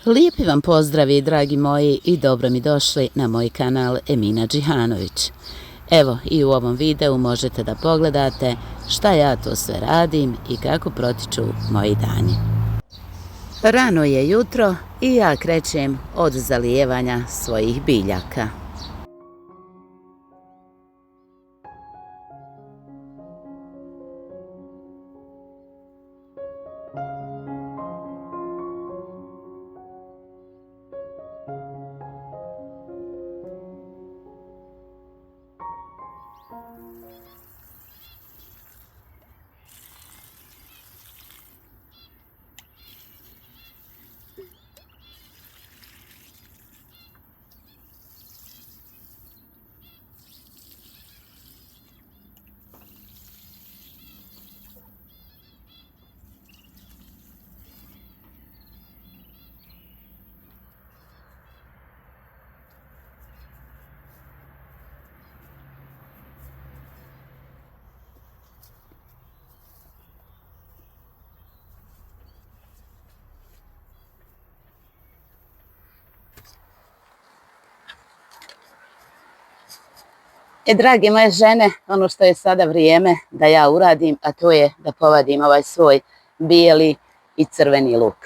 Lijepi vam pozdravi, dragi moji, i dobro mi došli na moj kanal Emina Džihanović. Evo, i u ovom videu možete da pogledate šta ja to sve radim i kako protiču moji dani. Rano je jutro i ja krećem od zalijevanja svojih biljaka. Drage moje žene, ono što je sada vrijeme da ja uradim, a to je da povadim ovaj svoj bijeli i crveni luk.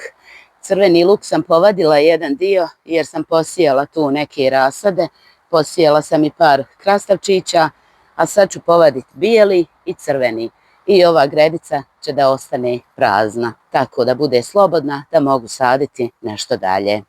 Crveni luk sam povadila jedan dio jer sam posijala tu neke rasade, posijala sam i par krastavčića, a sad ću povaditi bijeli i crveni. I ova gredica će da ostane prazna, tako da bude slobodna da mogu saditi nešto dalje.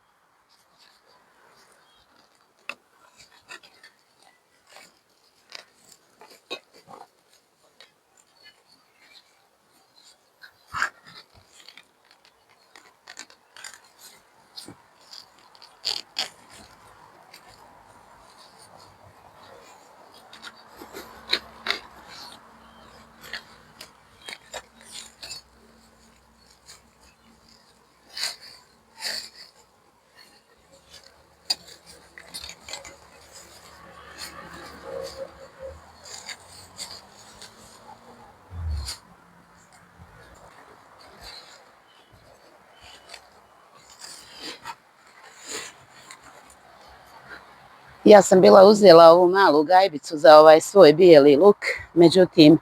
Ja sam bila uzela ovu malu gajbicu za ovaj svoj bijeli luk, međutim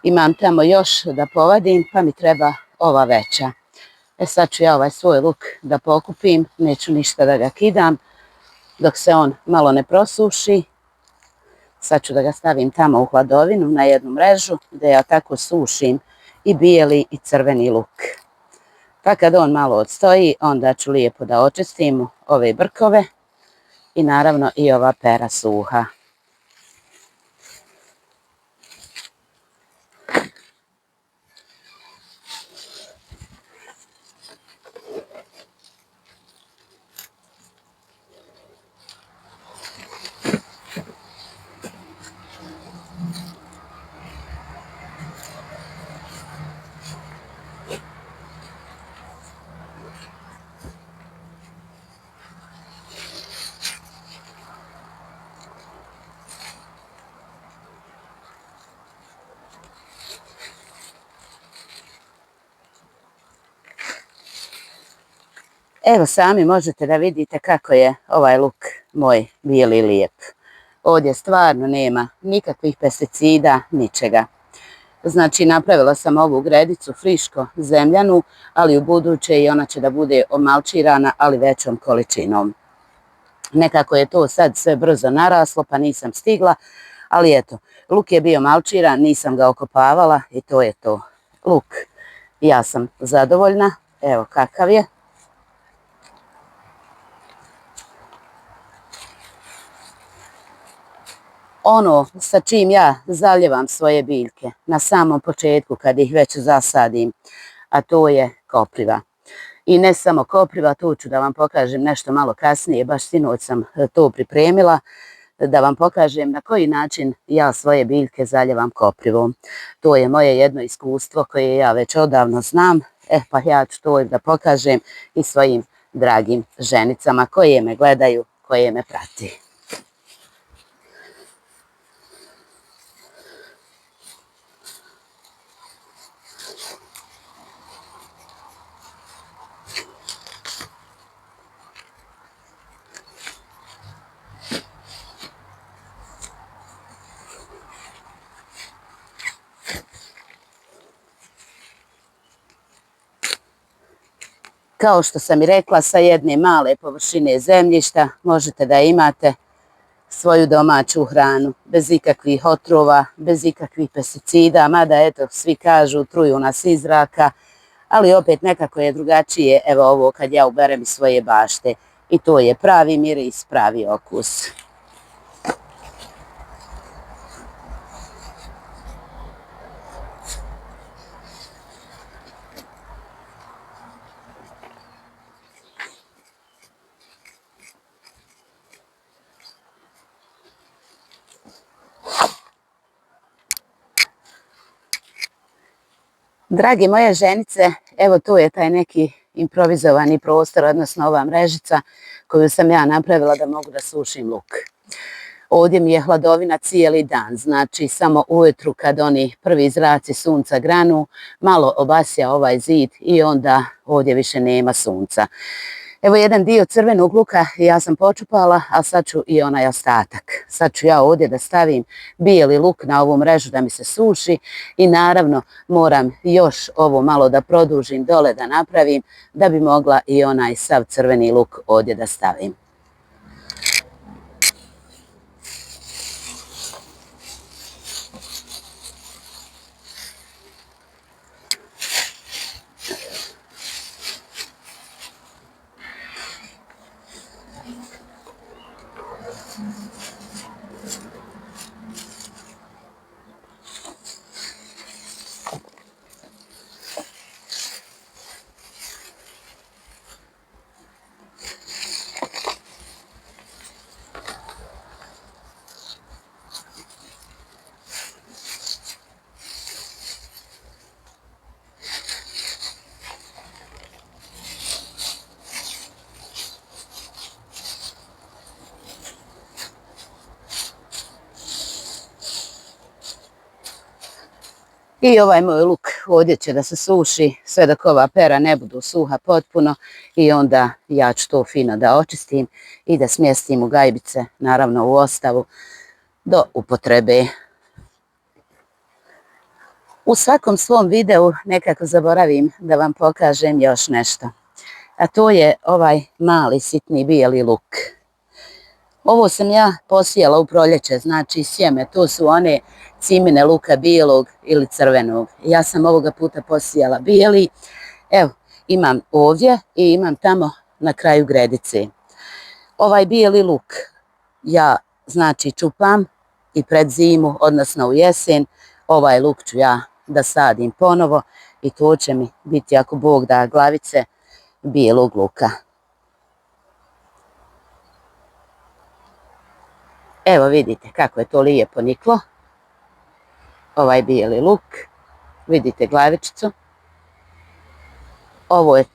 imam tamo još da povadim pa mi treba ova veća. Sad ću ja ovaj svoj luk da pokupim, neću ništa da ga kidam dok se on malo ne prosuši. Sad ću da ga stavim tamo u hladovinu na jednu mrežu gdje ja tako sušim i bijeli i crveni luk. Pa kad on malo odstoji, onda ću lijepo da očistim ove brkove i naravno i ova pera suha. Evo sami možete da vidite kako je ovaj luk moj bijeli lijep. Ovdje stvarno nema nikakvih pesticida, ničega. Znači napravila sam ovu gredicu friško zemljanu, ali u buduće i ona će da bude omalčirana, ali većom količinom. Nekako je to sad sve brzo naraslo pa nisam stigla, ali eto, luk je bio malčiran, nisam ga okopavala i to je to. Luk, ja sam zadovoljna, evo kakav je. Ono sa čim ja zaljevam svoje biljke na samom početku kad ih već zasadim, a to je kopriva. I ne samo kopriva, tu ću da vam pokažem nešto malo kasnije, baš sinoć sam to pripremila, da vam pokažem na koji način ja svoje biljke zaljevam koprivom. To je moje jedno iskustvo koje ja već odavno znam, pa ja ću to da pokažem i svojim dragim ženicama koje me gledaju, koje me prati. Kao što sam i rekla, sa jedne male površine zemljišta možete da imate svoju domaću hranu, bez ikakvih otrova, bez ikakvih pesticida, mada eto, svi kažu truju nas iz zraka, ali opet nekako je drugačije, evo ovo kad ja uberem iz svoje bašte i to je pravi miris, pravi okus. Dragi moje ženice, evo tu je taj neki improvizovani prostor, odnosno ova mrežica koju sam ja napravila da mogu da sušim luk. Ovdje mi je hladovina cijeli dan, znači samo ujutru kad oni prvi zraci sunca granu, malo obasja ovaj zid i onda ovdje više nema sunca. Evo jedan dio crvenog luka ja sam počupala, a sad ću i onaj ostatak. Sad ću ja ovdje da stavim bijeli luk na ovu mrežu da mi se suši i naravno moram još ovo malo da produžim dole da napravim da bi mogla i onaj sav crveni luk ovdje da stavim. I ovaj moj luk ovdje će da se suši sve dok ova pera ne budu suha potpuno i onda ja ću to fino da očistim i da smjestim u gajbice, naravno u ostavu, do upotrebe. U svakom svom videu nekako zaboravim da vam pokažem još nešto, a to je ovaj mali sitni bijeli luk. Ovo sam ja posijala u proljeće, znači sjeme, to su one cimine luka bijelog ili crvenog. Ja sam ovoga puta posijala bijeli, evo imam ovdje i imam tamo na kraju gredice. Ovaj bijeli luk ja znači čupam i pred zimu, odnosno u jesen, ovaj luk ću ja da sadim ponovo i to će mi biti, ako Bog da, glavice bijelog luka. Evo vidite kako je to lijepo niklo, ovaj bijeli luk, vidite glavičicu.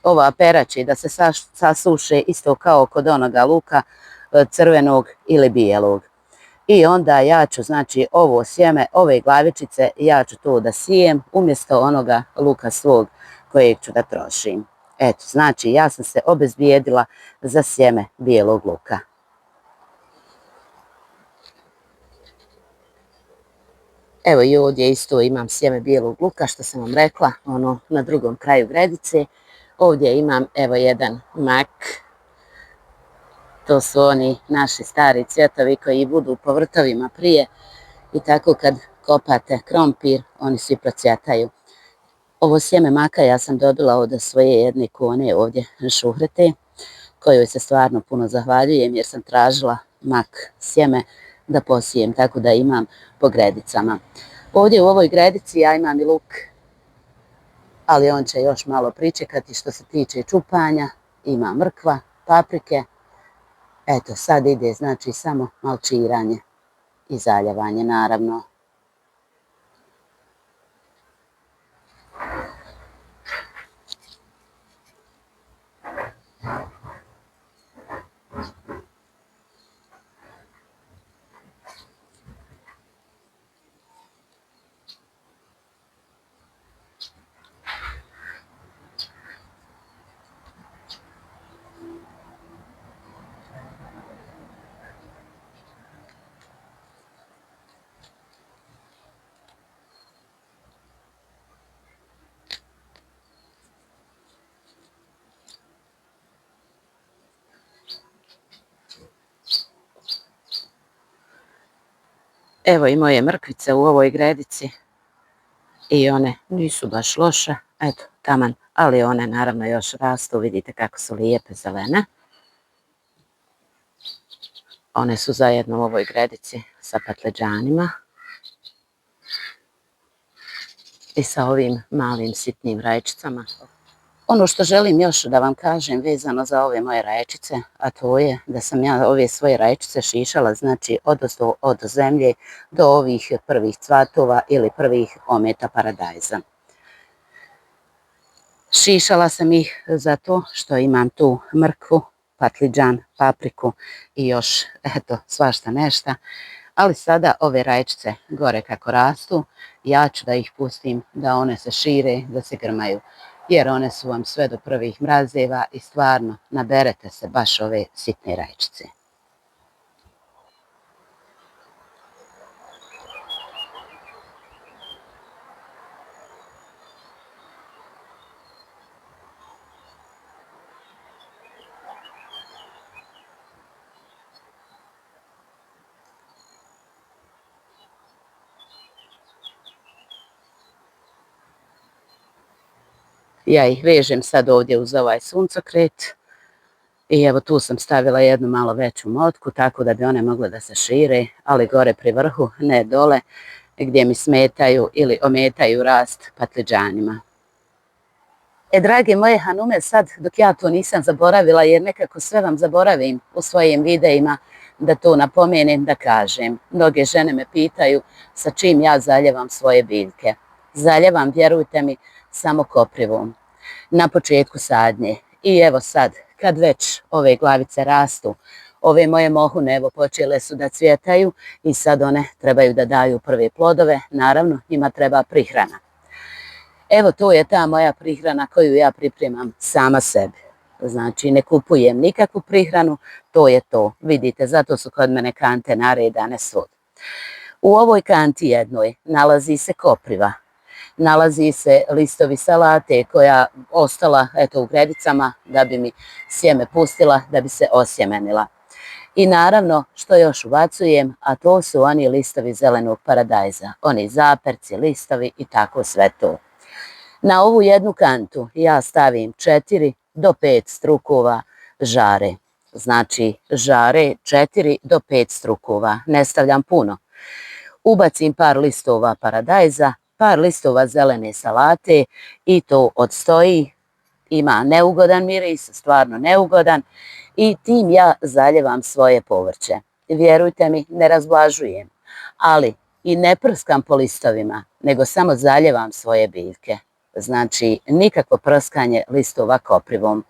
Ova pera će da se sasuše isto kao kod onoga luka crvenog ili bijelog. I onda ja ću, znači ovo sjeme, ove glavičice, ja ću to da sijem umjesto onoga luka svog kojeg ću da trošim. Eto, znači ja sam se obezbijedila za sjeme bijelog luka. Evo i ovdje isto imam sjeme bijelog luka, što sam vam rekla, ono na drugom kraju gredice. Ovdje imam evo jedan mak, to su oni naši stari cvjetovi koji budu po vrtovima prije i tako kad kopate krompir, oni svi procvjetaju. Ovo sjeme maka ja sam dobila od svoje jedne kone ovdje Šuhrete, kojoj se stvarno puno zahvaljujem jer sam tražila mak sjeme da posijem, tako da imam po gredicama. Ovdje u ovoj gredici ja imam i luk, ali on će još malo pričekati što se tiče čupanja. Ima mrkva, paprike. Eto, sad ide znači samo malčiranje i zaljevanje naravno. Evo i moje mrkvice u ovoj gredici i one nisu baš loše, eto, taman, ali one naravno još rastu, vidite kako su lijepe zelene. One su zajedno u ovoj gredici sa patliđanima i sa ovim malim sitnim rajčicama. Ono što želim još da vam kažem vezano za ove moje rajčice, a to je da sam ja ove svoje rajčice šišala, znači od zemlje do ovih prvih cvatova ili prvih ometa paradajza. Šišala sam ih zato što imam tu mrkvu, patliđan, papriku i još, eto, svašta nešta. Ali sada ove rajčice gore kako rastu, ja ću da ih pustim da one se šire, da se grmaju. Jer one su vam sve do prvih mrazeva i stvarno naberete se baš ove sitne rajčice. Ja ih vežem sad ovdje uz ovaj suncokret i evo tu sam stavila jednu malo veću motku tako da bi one mogle da se šire, ali gore pri vrhu, ne dole gdje mi smetaju ili ometaju rast patliđanima. Drage moje hanume, sad dok ja to nisam zaboravila, jer nekako sve vam zaboravim u svojim videima, da to napomenem, da kažem. Mnoge žene me pitaju sa čim ja zaljevam svoje biljke. Zaljevam, vjerujte mi, samo koprivom. Na početku sadnje. I evo sad, kad već ove glavice rastu, ove moje mohune evo počele su da cvjetaju i sad one trebaju da daju prve plodove. Naravno, njima treba prihrana. Evo to je ta moja prihrana koju ja pripremam sama sebi. Znači ne kupujem nikakvu prihranu, to je to. Vidite, zato su kod mene kante naredane svud. U ovoj kanti jednoj nalazi se kopriva, nalazi se listovi salate koja ostala eto u gredicama da bi mi sjeme pustila, da bi se osjemenila. I naravno što još ubacujem, a to su oni listovi zelenog paradajza, oni zaperci, listovi i tako sve to. Na ovu jednu kantu ja stavim 4 do 5 strukova žare. Znači žare 4 do 5 strukova, ne stavljam puno. Ubacim par listova paradajza, par listova zelene salate i to odstoji. Ima neugodan miris, stvarno neugodan i tim ja zaljevam svoje povrće. Vjerujte mi, ne razblažujem, ali i ne prskam po listovima, nego samo zaljevam svoje biljke. Znači, nikakvo prskanje listova koprivom.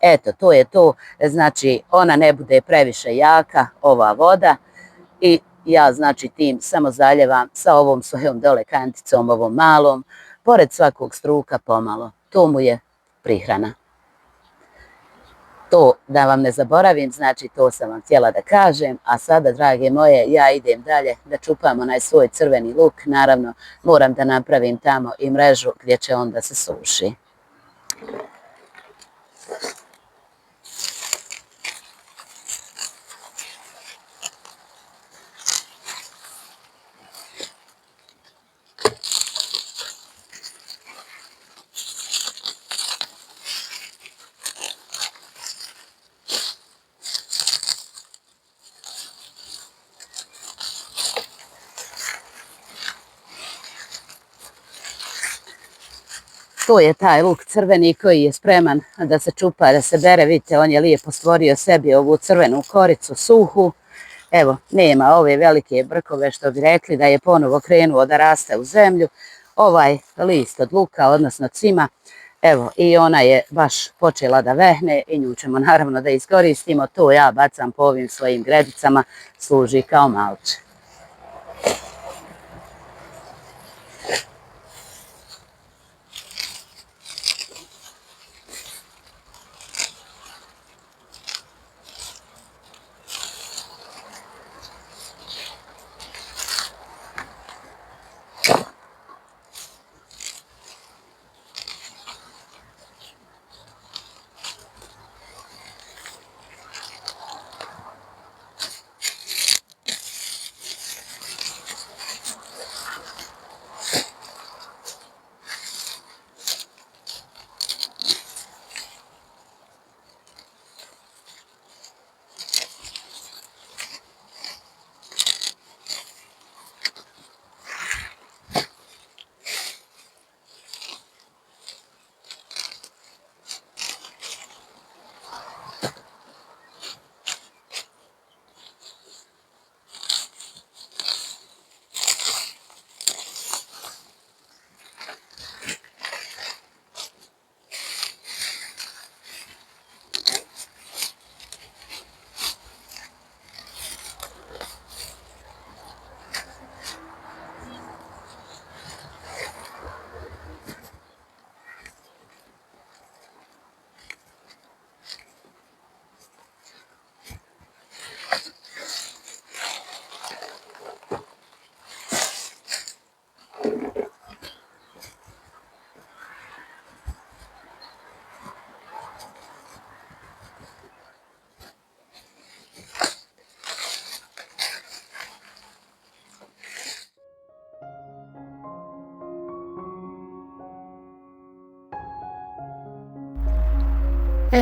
Eto, to je to. Znači, ona ne bude previše jaka, ova voda. I ja, znači, tim samo zaljevam sa ovom svojom dole kanticom, ovom malom, pored svakog struka pomalo. To mu je prihrana. To da vam ne zaboravim, znači to sam vam htjela da kažem, a sada, drage moje, ja idem dalje da čupam onaj svoj crveni luk, naravno moram da napravim tamo i mrežu gdje će on da se suši. To je taj luk crveni koji je spreman da se čupa, da se bere. Vidite, on je lijepo stvorio sebi ovu crvenu koricu, suhu. Evo, nema ove velike brkove što bi rekli da je ponovo krenuo da raste u zemlju. Ovaj list od luka, odnosno cima, evo, i ona je baš počela da vehne i nju ćemo naravno da iskoristimo. To ja bacam po ovim svojim gredicama, služi kao malče.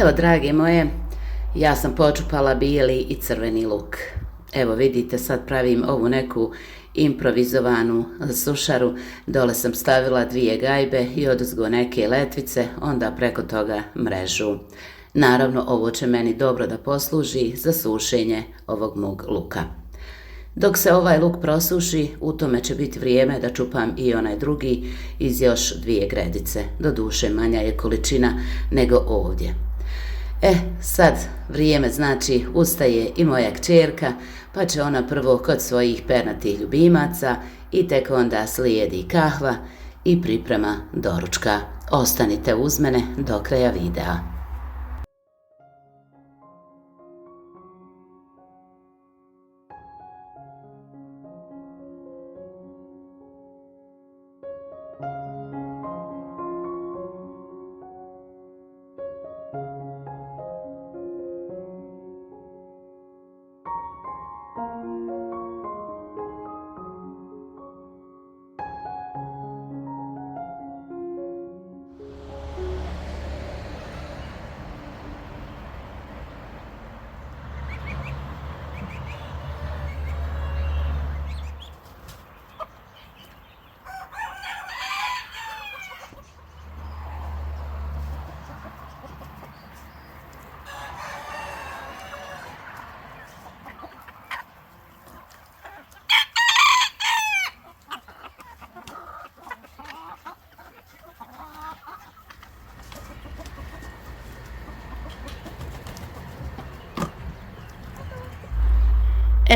Evo, drage moje, ja sam počupala bijeli i crveni luk. Evo vidite, sad pravim ovu neku improvizovanu sušaru. Dole sam stavila 2 gajbe i odozgo neke letvice, onda preko toga mrežu. Naravno, ovo će meni dobro da posluži za sušenje ovog mog luka. Dok se ovaj luk prosuši, u tome će biti vrijeme da čupam i onaj drugi iz još 2 gredice. Doduše, manja je količina nego ovdje. Sad vrijeme znači ustaje i moja kćerka, pa će ona prvo kod svojih pernatih ljubimaca i tek onda slijedi kahva i priprema doručka. Ostanite uz mene do kraja videa.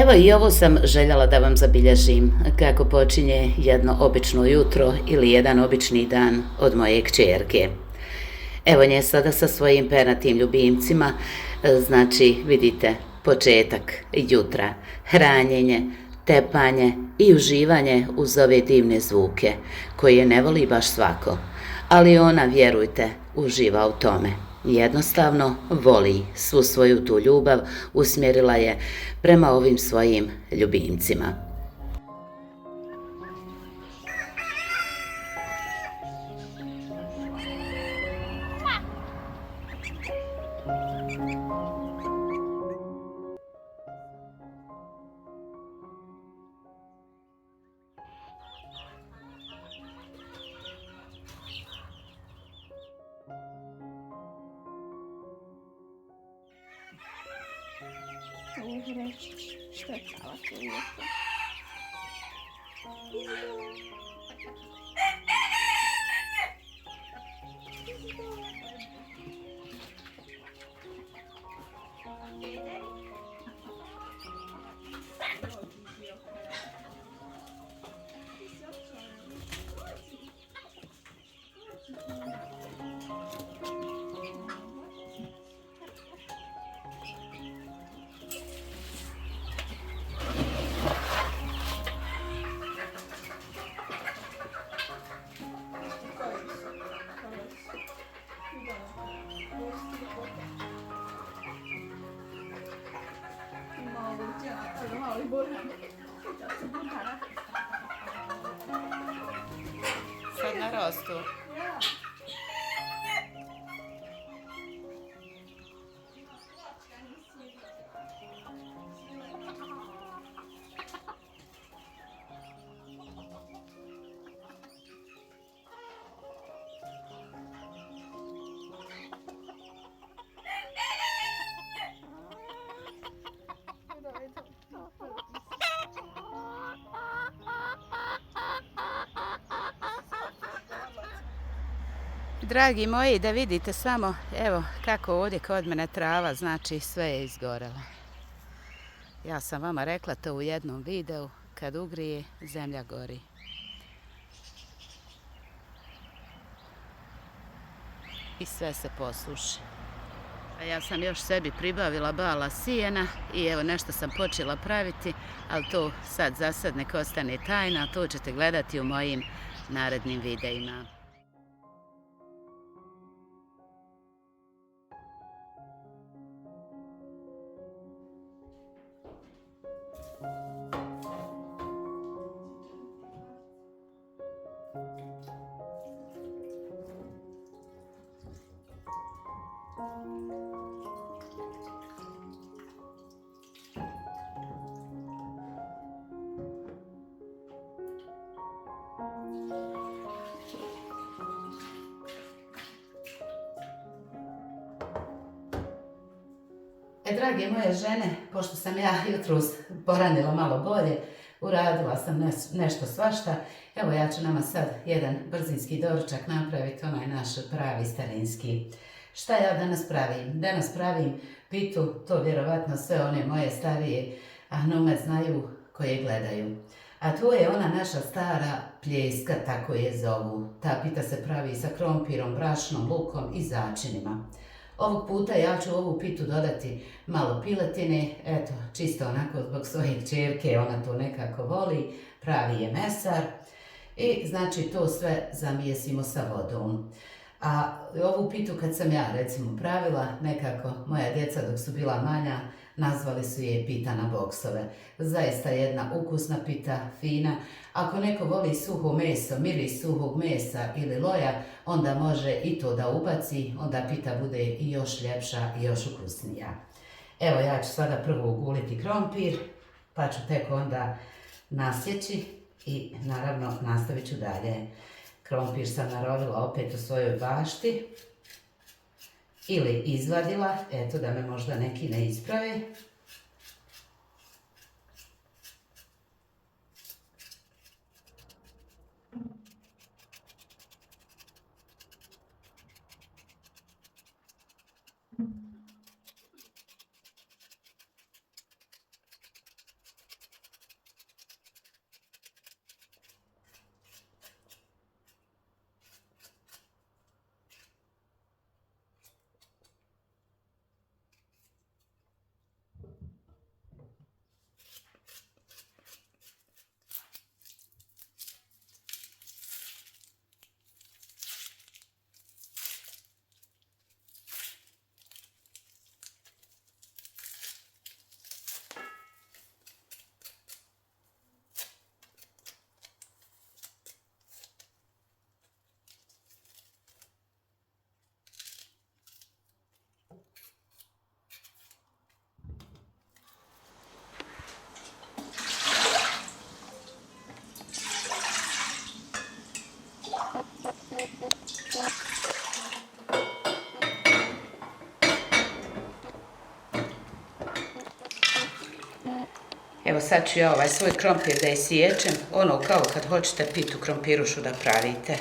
Evo i ovo sam željela da vam zabilježim kako počinje jedno obično jutro ili jedan obični dan od moje kćerke. Evo nje sada sa svojim pernatim ljubimcima, znači vidite početak jutra, hranjenje, tepanje i uživanje uz ove divne zvuke koje ne voli baš svako, ali ona, vjerujte, uživa u tome. Jednostavno voli, svu svoju tu ljubav usmjerila je prema ovim svojim ljubimcima. Špecala se uvijek. Sad narastu. Dragi moji, da vidite samo, evo kako ovdje kod mene trava, znači sve je izgorelo. Ja sam vama rekla to u jednom videu, kad ugrije, zemlja gori. I sve se posuši. A ja sam još sebi pribavila bala sijena i evo nešto sam počela praviti, ali to sad za sad nek ostane tajna, to ćete gledati u mojim narednim videima. Drage moje žene, pošto sam ja jutros poranila malo bolje, uradila sam nešto svašta, evo ja ću nama sad jedan brzinski doručak napraviti, onaj naš pravi starinski. Šta ja danas pravim? Danas pravim pitu, to vjerovatno sve one moje starije hanume znaju koje gledaju. A to je ona naša stara pljeska, tako je zovu. Ta pita se pravi sa krompirom, brašnom, lukom i začinima. Ovog puta ja ću u ovu pitu dodati malo piletine, eto, čisto onako zbog svoje kćerke, ona to nekako voli, pravi je mesar. I znači to sve zamijesimo sa vodom. A ovu pitu kad sam ja recimo pravila, nekako moja djeca dok su bila manja, nazvali su je pita na boksove. Zaista jedna ukusna pita, fina. Ako neko voli suho meso, miris suhog mesa ili loja, onda može i to da ubaci, onda pita bude i još ljepša i još ukusnija. Evo ja ću sada prvo uguliti krompir, pa ću tek onda nasjeći i naravno nastavit ću dalje. Krompir sam narovila opet u svojoj bašti ili izvadila, eto da me možda neki ne isprave. Evo sad ću ja ovaj svoj krompir da isiječem, ono kao kad hoćete pitu krompirušu da pravite.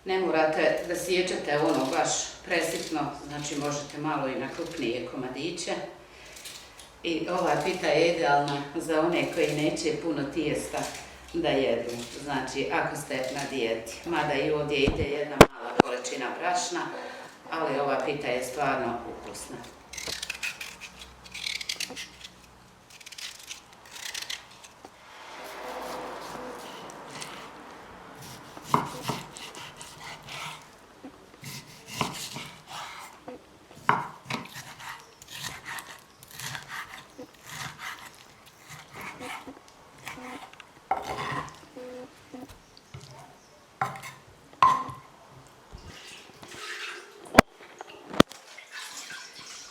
Ne morate da siječete ono baš presitno, znači možete malo i na krupnije komadiće. I ova pita je idealna za one koji neće puno tijesta da jedu, znači ako ste na dijeti. Mada i ovdje ide jedna mala količina brašna, ali ova pita je stvarno ukusna.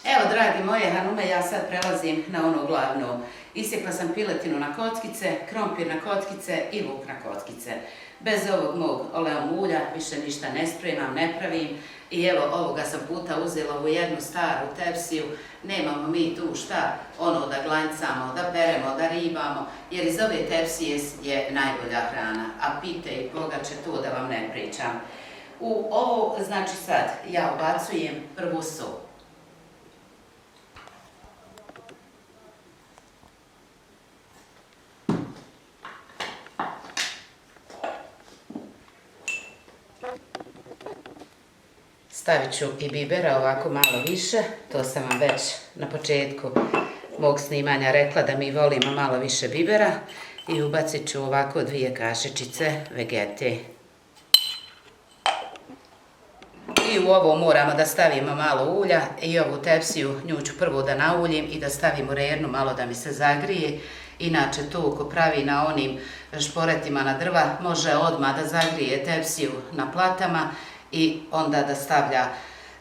Evo, dragi moje hanume, ja sad prelazim na ono glavno. Isjekla sam piletinu na kockice, krompir na kockice i luk na kockice. Bez ovog mog oleum ulja više ništa ne spremam, ne pravim. I evo, ovoga sam puta uzela u jednu staru tepsiju. Nemamo mi tu šta, ono da glancamo, da peremo, da ribamo, jer iz ove tepsije je najbolja hrana. A pite i pogače, to da vam ne pričam. U ovo, znači sad, ja ubacujem prvu sol. Stavit ću i bibera ovako malo više, to sam vam već na početku mog snimanja rekla da mi volimo malo više bibera i ubacit ću ovako 2 kašičice vegete. I u ovo moramo da stavimo malo ulja i ovu tepsiju nju ću prvo da nauljim i da stavim u rernu malo da mi se zagrije. Inače to ko pravi na onim šporetima na drva može odmah da zagrije tepsiju na platama i onda da stavlja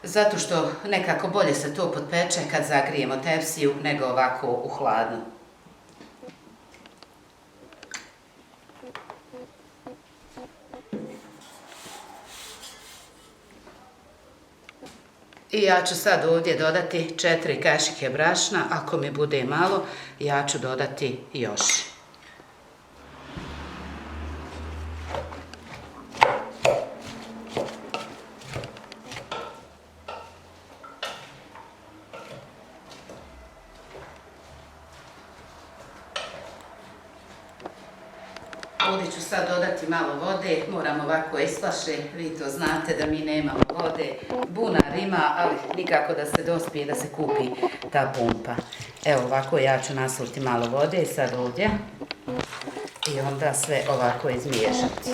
zato što nekako bolje se to potpeče kad zagrijemo tepsiju nego ovako u hladnu. I ja ću sad ovdje dodati 4 kašike brašna, ako mi bude malo, ja ću dodati još. Ovdje ću sad dodati malo vode, moram ovako isplaše, vi to znate da mi nemamo vode. Bunar ima, ali nikako da se dospije da se kupi ta pumpa. Evo ovako ja ću nasuti malo vode sad ovdje i onda sve ovako izmiješati.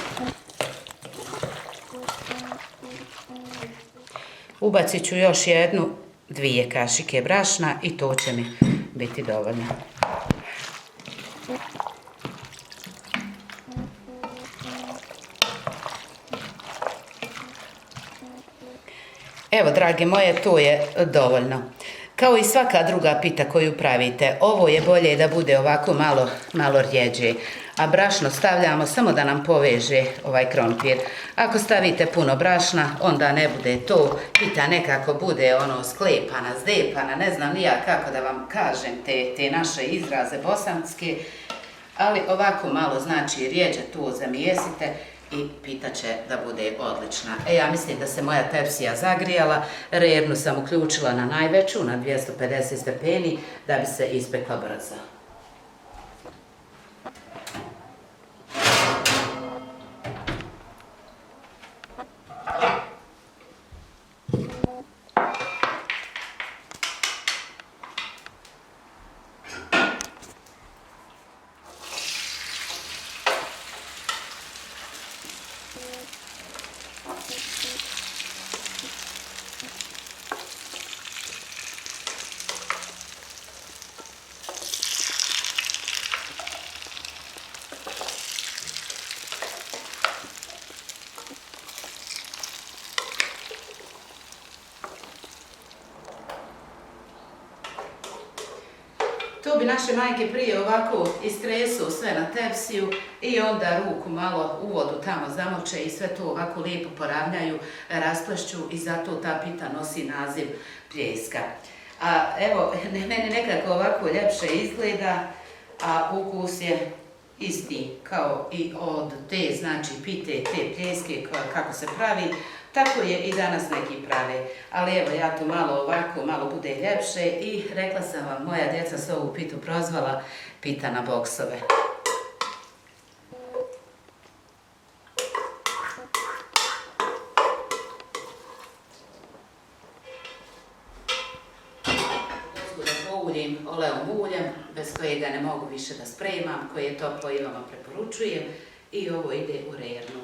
Ubacit ću još 1-2 kašike brašna i to će mi biti dovoljno. Evo, drage moje, to je dovoljno. Kao i svaka druga pita koju pravite, ovo je bolje da bude ovako malo rjeđe. A brašno stavljamo samo da nam poveže ovaj krompir. Ako stavite puno brašna, onda ne bude to. Pita nekako bude ono sklepana, zdepana, ne znam ni ja kako da vam kažem te naše izraze bosanske. Ali ovako malo, znači rjeđe to zamijesite i pita će da bude odlična. Ja mislim da se moja tepsija zagrijala, rernu sam uključila na najveću, na 250 stepeni, da bi se ispekla brzo. To bi naše majke prije ovako istresu sve na tepsiju i onda ruku malo u vodu tamo zamoče i sve to ovako lijepo poravnjaju, rasplešću i zato ta pita nosi naziv pljeska. A evo, meni nekako ovako ljepše izgleda, a ukus je isti kao i od te, znači pite, te pljeske kako se pravi. Tako je i danas neki prave, ali evo ja tu malo ovako, malo bude ljepše i rekla sam vam, moja djeca su ovu pitu prozvala pita na boksove. Pouljim oleom uljem, bez kojega ne mogu više da spremam, koje je toplo i vama preporučujem i ovo ide u rernu.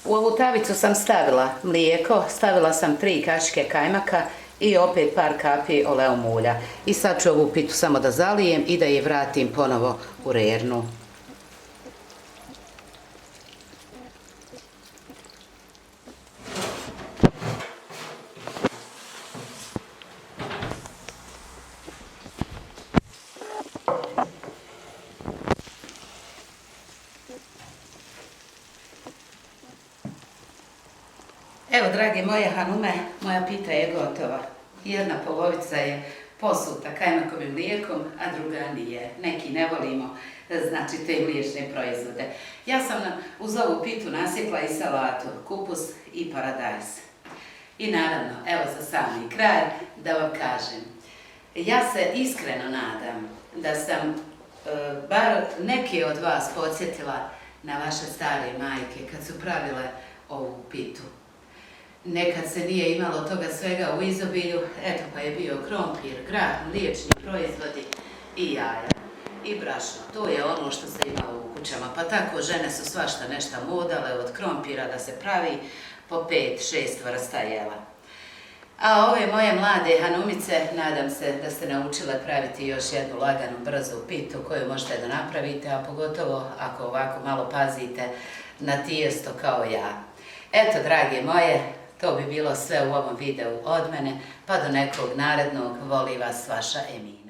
U ovu tavicu sam stavila mlijeko, stavila sam 3 kašike kajmaka i opet par kapi oleum ulja. I sad ću ovu pitu samo da zalijem i da je vratim ponovo u rernu. Evo, dragi moje hanume, moja pita je gotova. Jedna polovica je posuta kajmakovim mlijekom, a druga nije. Neki ne volimo, znači, te mliječne proizvode. Ja sam uz ovu pitu nasjekla i salatu, kupus i paradajz. I naravno, evo za sami kraj, da vam kažem. Ja se iskreno nadam da sam bar neke od vas podsjetila na vaše stare majke kad su pravile ovu pitu. Nekad se nije imalo toga svega u izobilju, eto pa je bio krompir, grah, mliječni proizvodi i jaja i brašno. To je ono što se imalo u kućama, pa tako žene su svašta nešto modale od krompira da se pravi po 5-6 vrsta jela. A ove moje mlade hanumice, nadam se da ste naučile praviti još jednu laganu, brzu pitu koju možete da napravite, a pogotovo ako ovako malo pazite na tijesto kao ja. Eto, drage moje, to bi bilo sve u ovom videu od mene, pa do nekog narednog. Voli vas vaša Emina.